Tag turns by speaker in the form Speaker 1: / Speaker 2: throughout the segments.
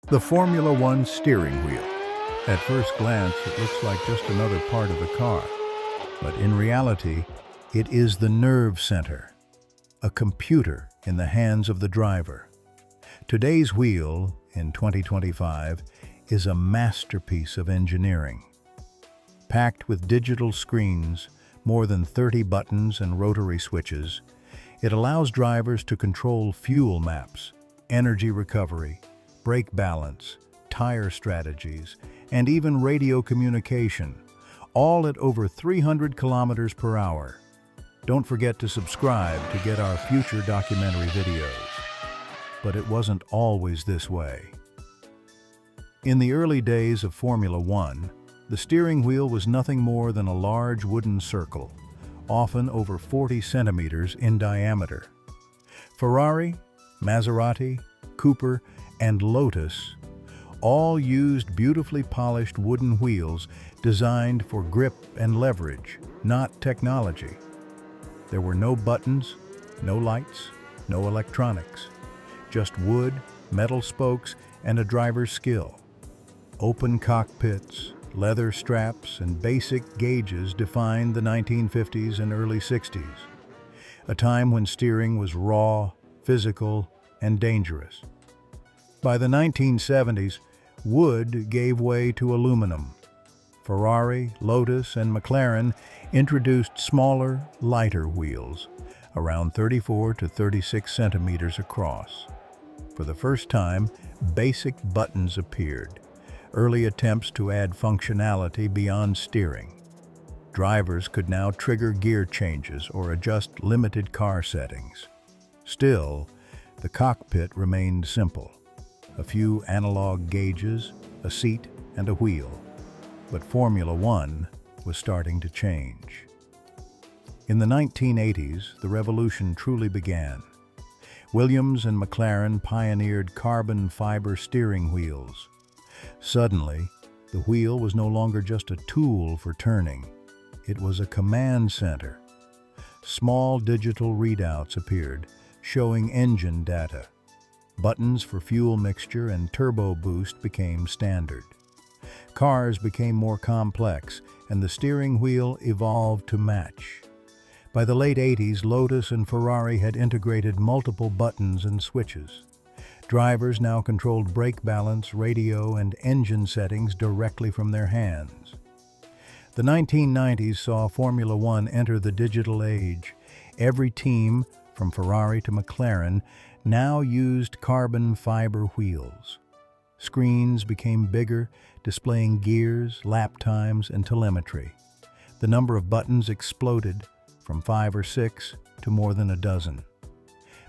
Speaker 1: The Formula One steering wheel. At first glance, it looks like just another part of the car, but in reality, it is the nerve center, a computer in the hands of the driver. Today's wheel, in 2025, is a masterpiece of engineering. Packed with digital screens, more than 30 buttons and rotary switches, it allows drivers to control fuel maps, energy recovery, brake balance, tire strategies, and even radio communication, all at over 300 kilometers per hour. Don't forget to subscribe to get our future documentary videos. But it wasn't always this way. In the early days of Formula One, the steering wheel was nothing more than a large wooden circle, often over 40 centimeters in diameter. Ferrari, Maserati, Cooper, and Lotus all used beautifully polished wooden wheels designed for grip and leverage, not technology. There were no buttons, no lights, no electronics, just wood, metal spokes, and a driver's skill. Open cockpits, leather straps, and basic gauges defined the 1950s and early 60s, a time when steering was raw, physical, and dangerous. By the 1970s, wood gave way to aluminum. Ferrari, Lotus, and McLaren introduced smaller, lighter wheels, around 34 to 36 centimeters across. For the first time, basic buttons appeared, early attempts to add functionality beyond steering. Drivers could now trigger gear changes or adjust limited car settings. Still, the cockpit remained simple. A few analog gauges, a seat, and a wheel. But Formula One was starting to change. In the 1980s, the revolution truly began. Williams and McLaren pioneered carbon fiber steering wheels. Suddenly, the wheel was no longer just a tool for turning. It was a command center. Small digital readouts appeared, showing engine data. Buttons for fuel mixture and turbo boost became standard. Cars became more complex, and the steering wheel evolved to match. By the late 80s, Lotus and Ferrari had integrated multiple buttons and switches. Drivers now controlled brake balance, radio, and engine settings directly from their hands. The 1990s saw Formula One enter the digital age. Every team, from Ferrari to McLaren, now used carbon fiber wheels. Screens became bigger, displaying gears, lap times, and telemetry. The number of buttons exploded, from 5 or 6 to more than a dozen.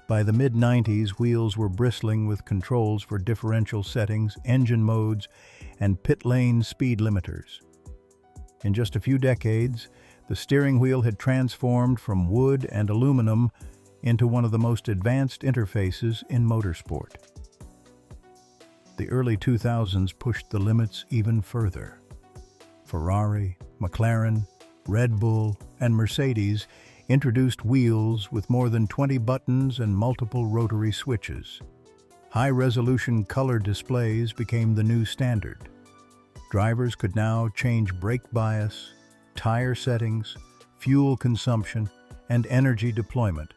Speaker 1: By the mid-90s, wheels were bristling with controls for differential settings, engine modes, and pit lane speed limiters. In just a few decades, the steering wheel had transformed from wood and aluminum into one of the most advanced interfaces in motorsport. The early 2000s pushed the limits even further. Ferrari, McLaren, Red Bull, and Mercedes introduced wheels with more than 20 buttons and multiple rotary switches. High-resolution color displays became the new standard. Drivers could now change brake bias, tire settings, fuel consumption, and energy deployment,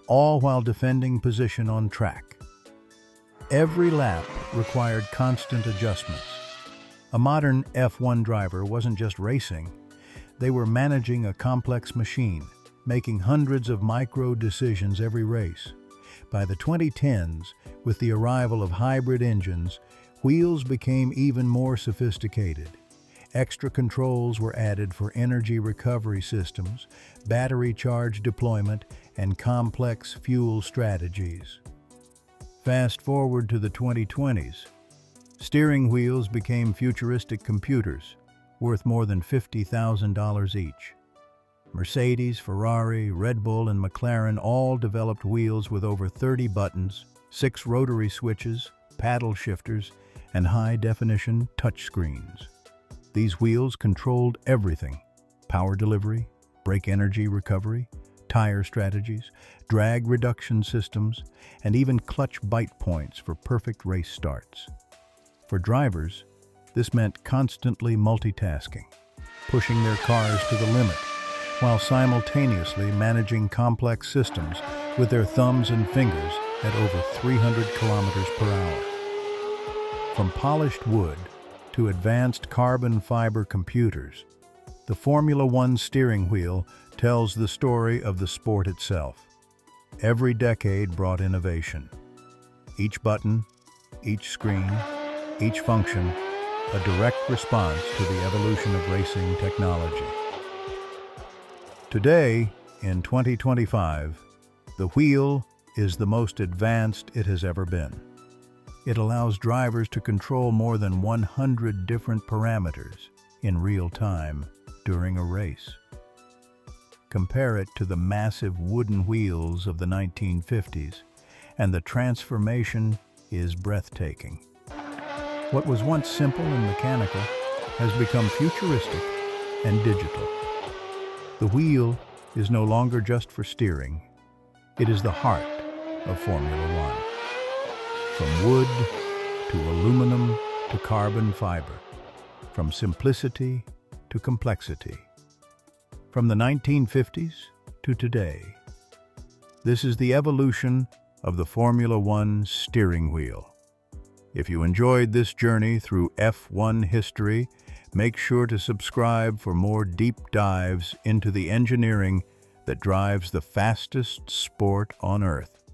Speaker 1: all while defending position on track. Every lap required constant adjustments. A modern F1 driver wasn't just racing, they were managing a complex machine, making hundreds of micro decisions every race. By the 2010s, with the arrival of hybrid engines, wheels became even more sophisticated. Extra controls were added for energy recovery systems, battery charge deployment, and complex fuel strategies. Fast forward to the 2020s. Steering wheels became futuristic computers, worth more than $50,000 each. Mercedes, Ferrari, Red Bull, and McLaren all developed wheels with over 30 buttons, 6 rotary switches, paddle shifters, and high-definition touchscreens. These wheels controlled everything: power delivery, brake energy recovery, tire strategies, drag reduction systems, and even clutch bite points for perfect race starts. For drivers, this meant constantly multitasking, pushing their cars to the limit, while simultaneously managing complex systems with their thumbs and fingers at over 300 kilometers per hour. From polished wood to advanced carbon fiber computers, the Formula One steering wheel tells the story of the sport itself. Every decade brought innovation. Each button, each screen, each function, a direct response to the evolution of racing technology. Today, in 2025, the wheel is the most advanced it has ever been. It allows drivers to control more than 100 different parameters in real time during a race. Compare it to the massive wooden wheels of the 1950s, and the transformation is breathtaking. What was once simple and mechanical has become futuristic and digital. The wheel is no longer just for steering. It is the heart of Formula One. From wood to aluminum to carbon fiber, from simplicity to complexity, from the 1950s to today. This is the evolution of the Formula One steering wheel. If you enjoyed this journey through F1 history, make sure to subscribe for more deep dives into the engineering that drives the fastest sport on Earth.